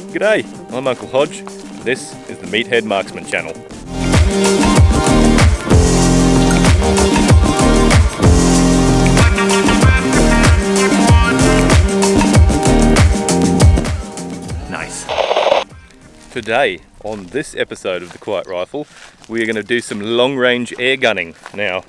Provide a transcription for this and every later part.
G'day, I'm Uncle Hodge. This is the Meathead Marksman channel. Nice. Today, on this episode of The Quiet Rifle, we are going to do some long-range air gunning. Now,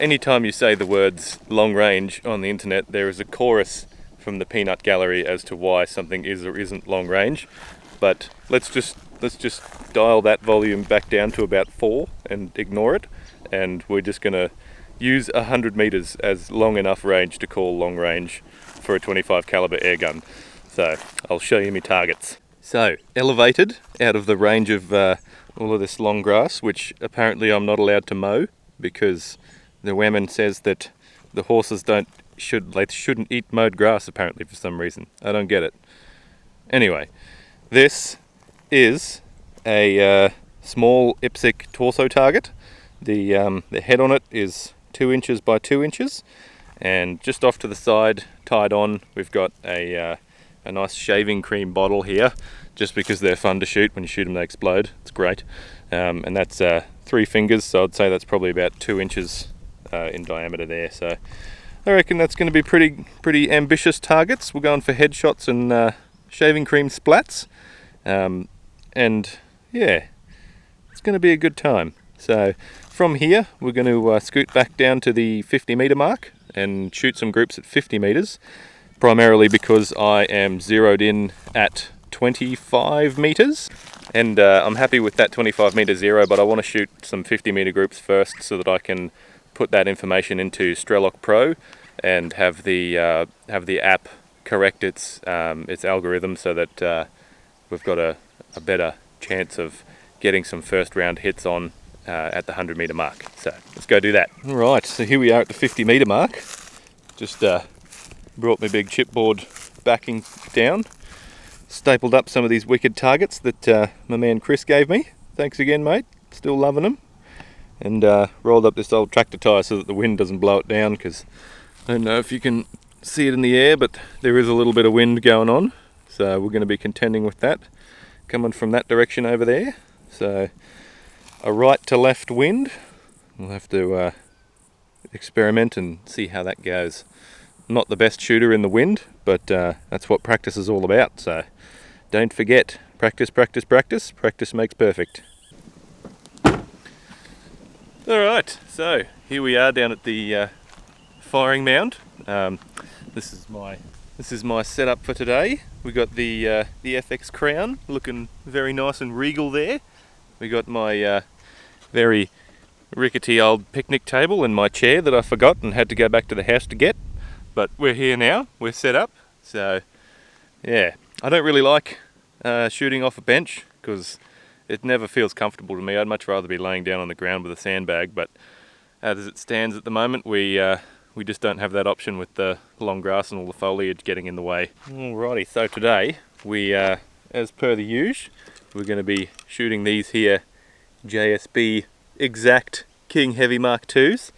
anytime you say the words long range on the internet, there is a chorus from the peanut gallery as to why something is or isn't long range. But let's just dial that volume back down to about 4 and ignore it. And we're just going to use 100 meters as long enough range to call long range for a 25 caliber air gun. So I'll show you my targets. So elevated out of the range of all of this long grass, which apparently I'm not allowed to mow because the woman says that the horses shouldn't eat mowed grass apparently for some reason. I don't get it. Anyway, this is a small IPSC torso target. The head on it is 2 inches by 2 inches, and just off to the side, tied on, we've got a nice shaving cream bottle here, just because they're fun to shoot. When you shoot them, they explode. It's great. And that's 3 fingers, so I'd say that's probably about 2 inches in diameter there. So I reckon that's going to be pretty ambitious targets. We're going for headshots and shaving cream splats. And yeah, it's going to be a good time. So from here, we're going to scoot back down to the 50 meter mark and shoot some groups at 50 meters, primarily because I am zeroed in at 25 meters. And I'm happy with that 25 meter zero, but I want to shoot some 50 meter groups first so that I can put that information into Strelok Pro and have the app correct its algorithm so that we've got a better chance of getting some first round hits on at the 100 meter mark. So let's go do that. All right, so here we are at the 50 meter mark. Just brought my big chipboard backing down, stapled up some of these wicked targets that my man Chris gave me. Thanks again, mate. Still loving them. And rolled up this old tractor tyre so that the wind doesn't blow it down, because I don't know if you can see it in the air, but there is a little bit of wind going on. So we're going to be contending with that, coming from that direction over there. So a right to left wind. We'll have to experiment and see how that goes. Not the best shooter in the wind, but that's what practice is all about. So don't forget, practice, practice, practice. Practice makes perfect. Alright, so here we are down at the firing mound. This is my setup for today. We got the FX crown looking very nice and regal there. We got my very rickety old picnic table and my chair that I forgot and had to go back to the house to get. But we're here now, we're set up. So yeah, I don't really like shooting off a bench because it never feels comfortable to me. I'd much rather be laying down on the ground with a sandbag, but as it stands at the moment, we just don't have that option with the long grass and all the foliage getting in the way. Alrighty, so today we, as per the usual, we're going to be shooting these here JSB Exact King Heavy Mark IIs.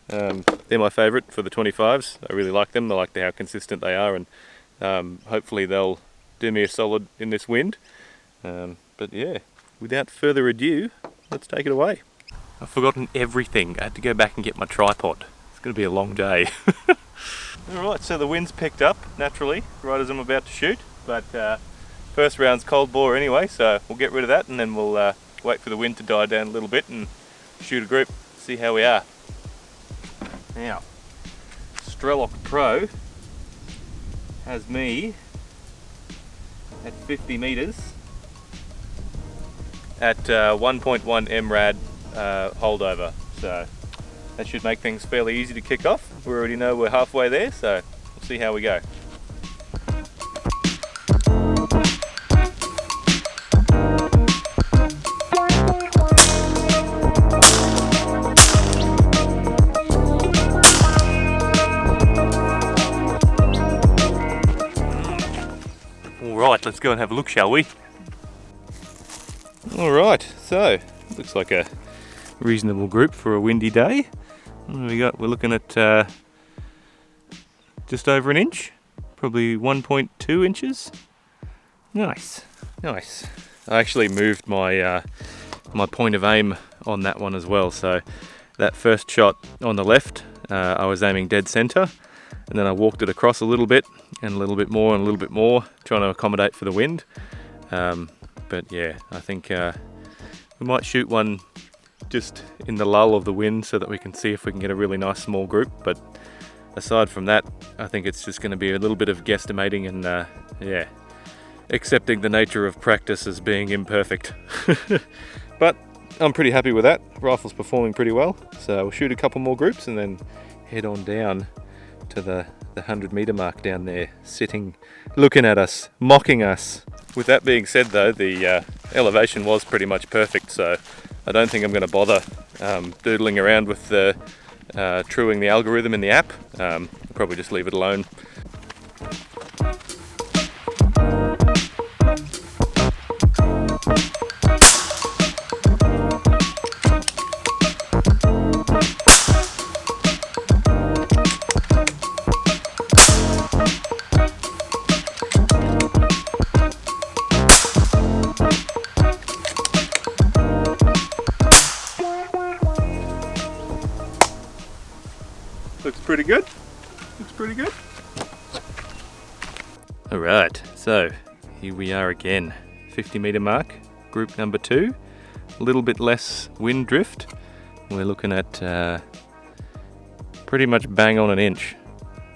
They're my favourite for the 25s. I really like them. I like how consistent they are, and hopefully they'll do me a solid in this wind. But yeah, without further ado, let's take it away. I've forgotten everything. I had to go back and get my tripod. It's going to be a long day. Alright, so the wind's picked up naturally right as I'm about to shoot, but first round's cold bore anyway, so we'll get rid of that and then we'll wait for the wind to die down a little bit and shoot a group, see how we are. Now, Strelok Pro has me at 50 meters at 1.1 MRAD holdover, so that should make things fairly easy to kick off. We already know we're halfway there, so we'll see how we go. Alright, let's go and have a look, shall we? Alright, so looks like a reasonable group for a windy day. We're looking at just over an inch, probably 1.2 inches. Nice, nice. I actually moved my my point of aim on that one as well. So that first shot on the left, I was aiming dead center, and then I walked it across a little bit and a little bit more and a little bit more, trying to accommodate for the wind. But yeah, I think we might shoot one just in the lull of the wind so that we can see if we can get a really nice small group. But aside from that, I think it's just going to be a little bit of guesstimating and yeah, accepting the nature of practice as being imperfect. But I'm pretty happy with that. Rifle's performing pretty well, so we'll shoot a couple more groups and then head on down to the 100-meter mark down there, sitting, looking at us, mocking us. With that being said though, the elevation was pretty much perfect, so I don't think I'm going to bother doodling around with the truing the algorithm in the app. I'll probably just leave it alone. Looks pretty good. Looks pretty good. Alright, so here we are again. 50-meter mark, group number 2. A little bit less wind drift. We're looking at pretty much bang on an inch,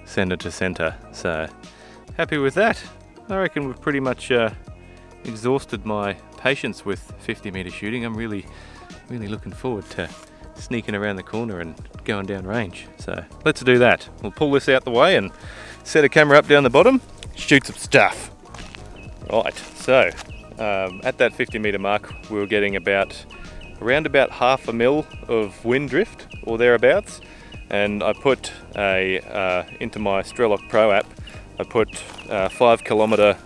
center to center. So happy with that. I reckon we've pretty much exhausted my patience with 50-meter shooting. I'm really looking forward to sneaking around the corner and going down range. So let's do that. We'll pull this out the way and set a camera up down the bottom, shoot some stuff. Right, so at that 50-meter mark we were getting around about half a mil of wind drift or thereabouts, and I put into my Strelok Pro app, I put 5 kilometer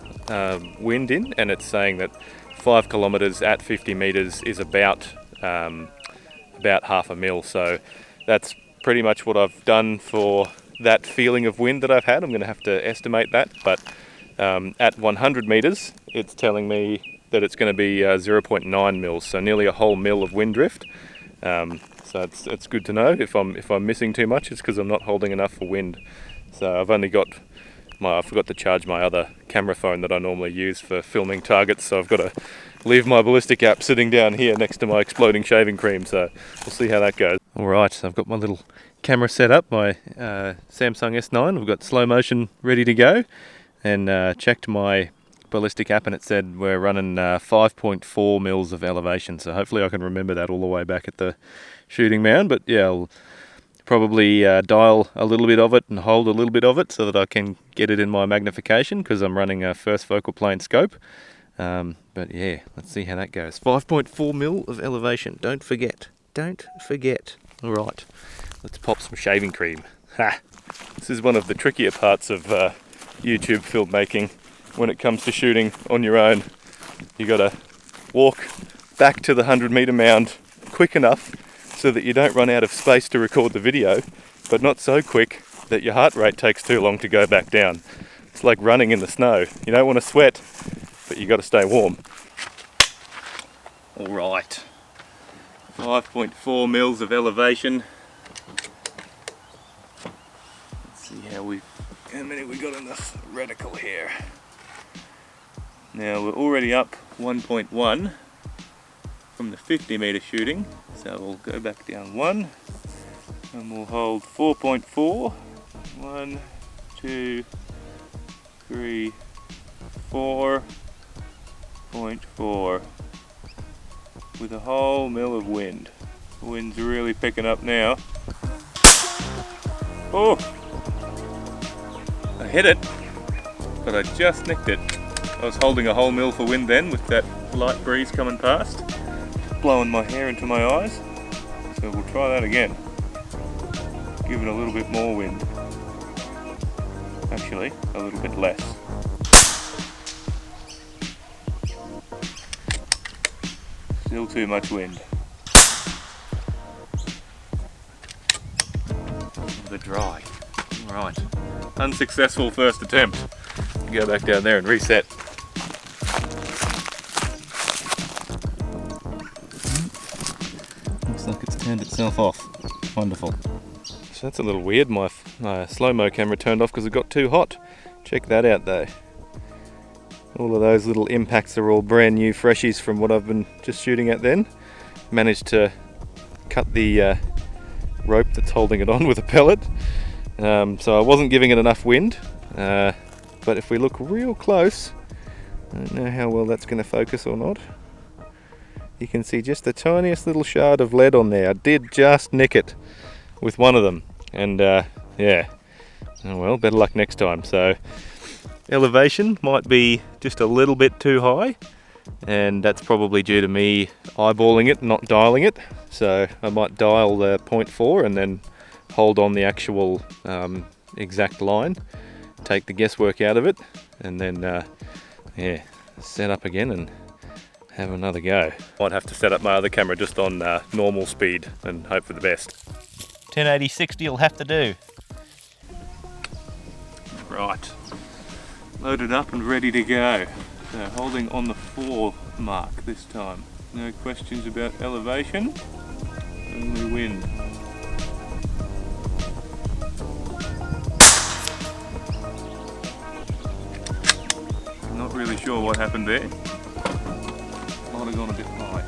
wind in, and it's saying that 5 kilometers at 50 meters is about half a mil. So that's pretty much what I've done for that feeling of wind that I've had. I'm going to have to estimate that, but at 100 meters it's telling me that it's going to be 0.9 mils, so nearly a whole mil of wind drift. So it's good to know. If I'm missing too much, it's because I'm not holding enough for wind. So I've only got I forgot to charge my other camera phone that I normally use for filming targets, so I've got to leave my ballistic app sitting down here next to my exploding shaving cream, so we'll see how that goes. Alright, so I've got my little camera set up, my Samsung S9. We've got slow motion ready to go, and checked my ballistic app and it said we're running 5.4 mils of elevation, so hopefully I can remember that all the way back at the shooting mound. But yeah, I'll probably dial a little bit of it and hold a little bit of it so that I can get it in my magnification, because I'm running a first focal plane scope. But yeah, let's see how that goes. 5.4 mil of elevation, don't forget. Alright, let's pop some shaving cream. Ha! This is one of the trickier parts of YouTube filmmaking when it comes to shooting on your own. You gotta walk back to the 100-meter mound quick enough so that you don't run out of space to record the video, but not so quick that your heart rate takes too long to go back down. It's like running in the snow. You don't want to sweat, but you got to stay warm. Alright, 5.4 mils of elevation. Let's see how many we got in the reticle here. Now we're already up 1.1 from the 50-meter shooting, so we'll go back down 1 and we'll hold 4.4. 1, 2, 3, 4.4 with a whole mil of wind. The wind's really picking up now. Oh! I hit it, but I just nicked it. I was holding a whole mil for wind then with that light breeze coming past, blowing my hair into my eyes. So we'll try that again. Give it a little bit more wind. Actually, a little bit less. Still too much wind. The dry. Alright. Unsuccessful first attempt. Go back down there and reset. Looks like it's turned itself off. Wonderful. So that's a little weird. My slow-mo camera turned off because it got too hot. Check that out though. All of those little impacts are all brand new freshies from what I've been just shooting at then. Managed to cut the rope that's holding it on with a pellet. So I wasn't giving it enough wind. But if we look real close, I don't know how well that's going to focus or not. You can see just the tiniest little shard of lead on there. I did just nick it with one of them, and yeah, oh well, better luck next time. So elevation might be just a little bit too high, and that's probably due to me eyeballing it, not dialing it. So I might dial the 0.4 and then hold on the actual exact line, take the guesswork out of it, and then yeah, set up again and have another go. Might have to set up my other camera just on normal speed and hope for the best. 1080-60 will have to do. Right, loaded up and ready to go. So holding on the 4 mark this time. No questions about elevation, only wind. Not really sure what happened there. Might have gone a bit high.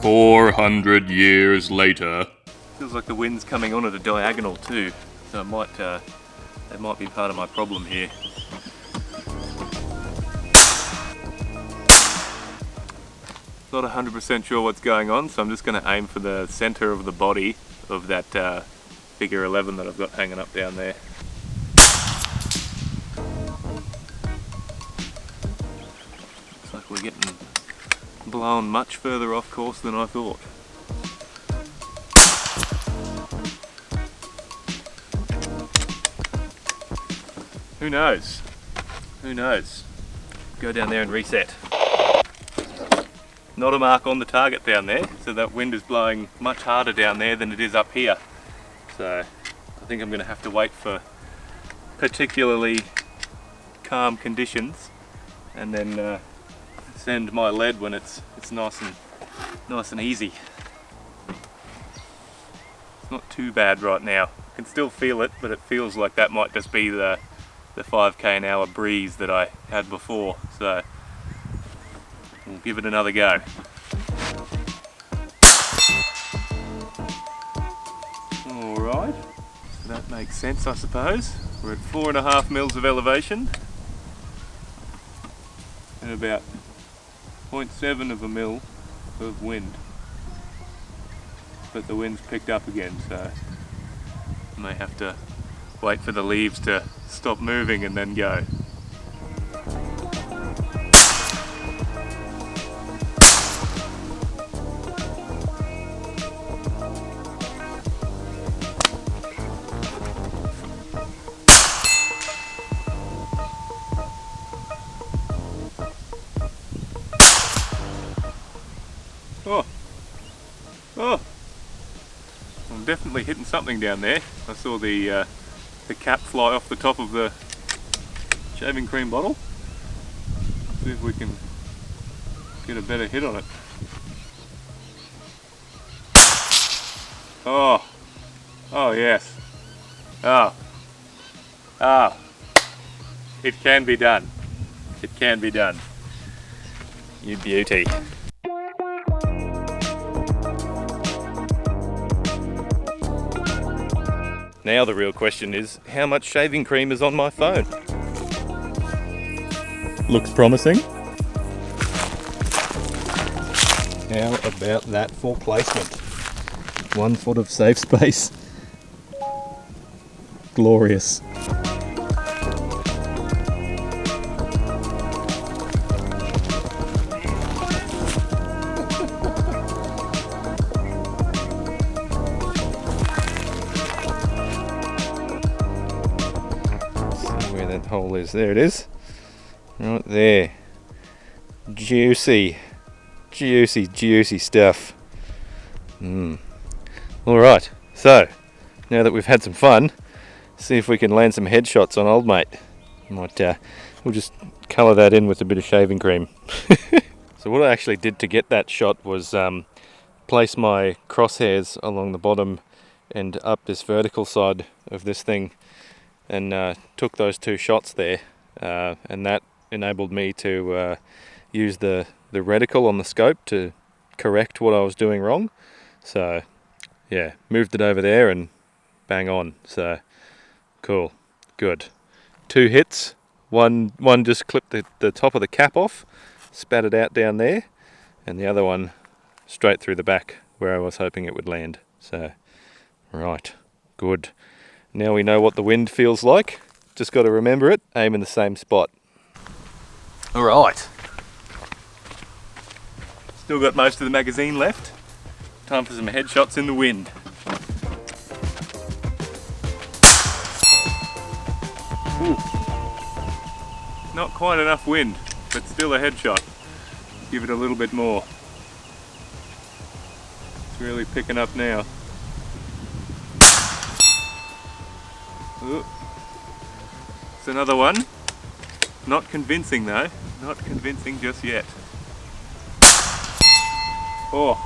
"400 years later." Feels like the wind's coming on at a diagonal too, so it might that might be part of my problem here. Not 100% sure what's going on, so I'm just going to aim for the center of the body of that figure 11 that I've got hanging up down there. Looks like we're getting blown much further off course than I thought. Who knows? Who knows? Go down there and reset. Not a mark on the target down there, so that wind is blowing much harder down there than it is up here. So I think I'm going to have to wait for particularly calm conditions and then send my lead when it's nice and easy. It's not too bad right now. I can still feel it, but it feels like that might just be the 5k an hour breeze that I had before. So we'll give it another go. Alright, so that makes sense, I suppose. We're at 4.5 mils of elevation and about 0.7 of a mil of wind. But the wind's picked up again, so I may have to wait for the leaves to stop moving and then go. Oh, I'm definitely hitting something down there. I saw the cap fly off the top of the shaving cream bottle. See if we can get a better hit on it. Oh, oh yes. Oh, oh, it can be done. It can be done. You beauty. Now the real question is, how much shaving cream is on my phone? Looks promising. How about that for placement? 1 foot of safe space. Glorious. That hole is. There it is. Right there. Juicy. Juicy, juicy stuff. Alright, so now that we've had some fun, see if we can land some headshots on old mate. We'll just colour that in with a bit of shaving cream. So what I actually did to get that shot was place my crosshairs along the bottom and up this vertical side of this thing, and took those two shots there, and that enabled me to use the reticle on the scope to correct what I was doing wrong. So yeah, moved it over there and bang on. So cool, good. 2 hits, one just clipped the top of the cap off, spat it out down there, and the other one straight through the back where I was hoping it would land. So right, good. Now we know what the wind feels like. Just got to remember it, aim in the same spot. Alright. Still got most of the magazine left. Time for some headshots in the wind. Ooh. Not quite enough wind, but still a headshot. Give it a little bit more. It's really picking up now. Ooh. It's another one. Not convincing though. Not convincing just yet. Oh,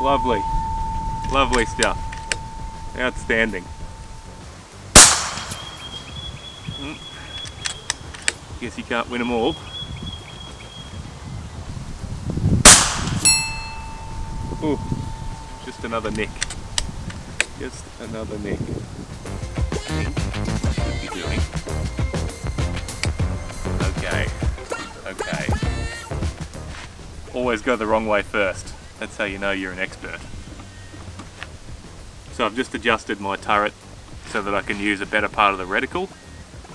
lovely. Lovely stuff. Outstanding. Guess you can't win them all. Ooh, just another nick. Just another nick. Should be doing. Okay. Always go the wrong way first. That's how you know you're an expert. So I've just adjusted my turret so that I can use a better part of the reticle.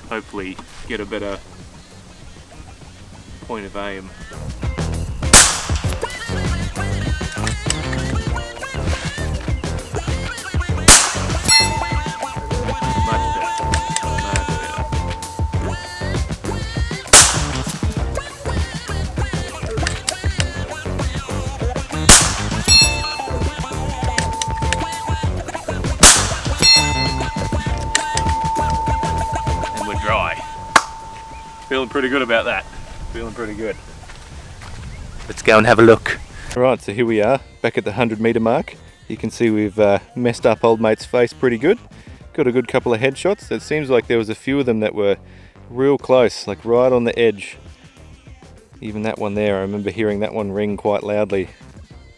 Hopefully get a better point of aim. Feeling pretty good about that. Feeling pretty good. Let's go and have a look. Alright, so here we are, back at the 100 metre mark. You can see we've messed up old mate's face pretty good. Got a good couple of headshots. It seems like there was a few of them that were real close, like right on the edge. Even that one there, I remember hearing that one ring quite loudly.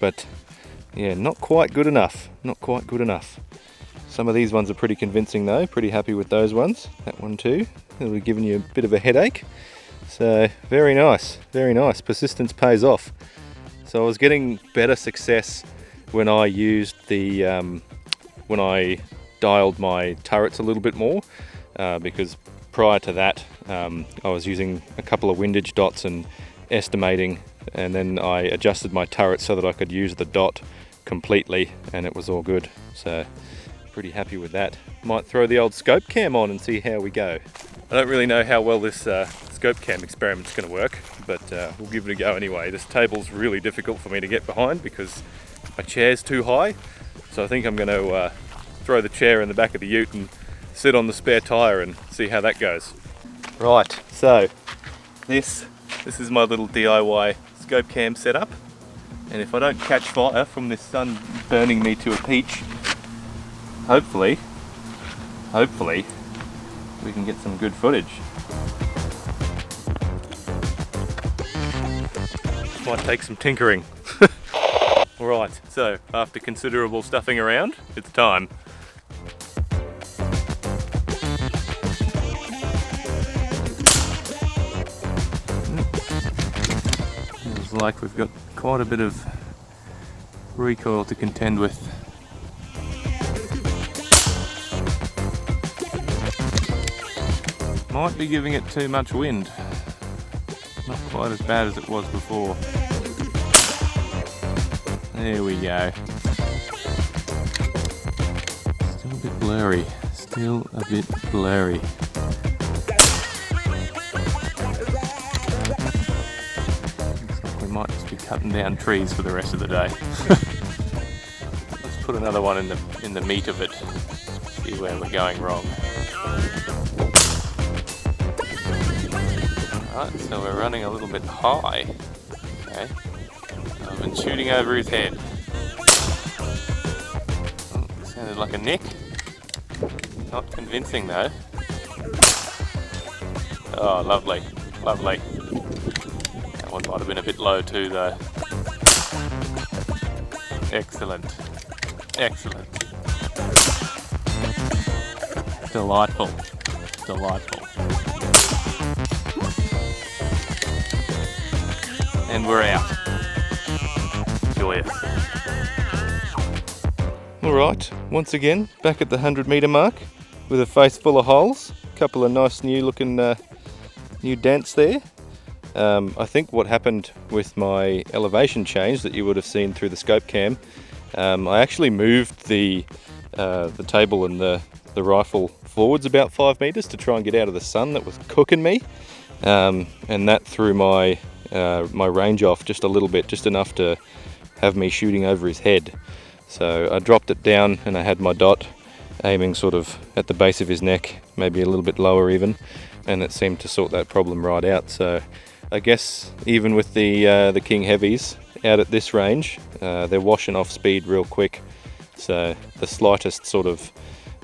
But yeah, not quite good enough. Not quite good enough. Some of these ones are pretty convincing though, pretty happy with those ones. That one too, it'll be giving you a bit of a headache. So very nice, persistence pays off. So I was getting better success when I used the, when I dialed my turrets a little bit more, because prior to that I was using a couple of windage dots and estimating, and then I adjusted my turret so that I could use the dot completely and it was all good. So pretty happy with that. Might throw the old scope cam on and see how we go. I don't really know how well this scope cam experiment's going to work, but we'll give it a go anyway. This table's really difficult for me to get behind because my chair's too high, so I think I'm going to throw the chair in the back of the ute and sit on the spare tyre and see how that goes. Right, so this is my little DIY scope cam setup, and if I don't catch fire from this sun burning me to a peach, hopefully we can get some good footage. Might take some tinkering. Alright, so after considerable stuffing around, it's time. Feels like we've got quite a bit of recoil to contend with. Might be giving it too much wind. Not quite as bad as it was before. There we go. Still a bit blurry. Still a bit blurry. Looks like we might just be cutting down trees for the rest of the day. Let's put another one in the meat of it. See where we're going wrong. Alright, so we're running a little bit high. Okay. I've been shooting over his head. Sounded like a nick. Not convincing though. Oh, lovely, lovely. That one might have been a bit low too though. Excellent, excellent. Delightful, delightful. And we're out. Joyous. Alright, once again, back at the 100-metre mark with a face full of holes. A couple of nice new looking new dents there. I think what happened with my elevation change that you would have seen through the scope cam, I actually moved the table and the rifle forwards about 5 metres to try and get out of the sun that was cooking me, and that threw my range off just a little bit, just enough to have me shooting over his head. So I dropped it down and I had my dot aiming sort of at the base of his neck, maybe a little bit lower even, and it seemed to sort that problem right out. So I guess even with the King Heavies out at this range, they're washing off speed real quick. So the slightest sort of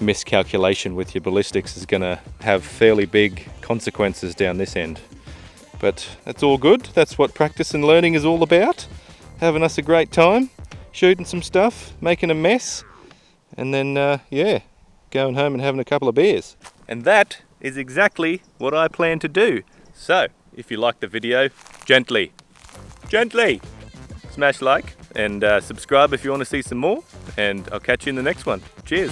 miscalculation with your ballistics is going to have fairly big consequences down this end. But that's all good. That's what practice and learning is all about. Having us a great time, shooting some stuff, making a mess, and then, yeah, going home and having a couple of beers. And that is exactly what I plan to do. So, if you like the video, gently smash like and subscribe if you want to see some more, and I'll catch you in the next one. Cheers.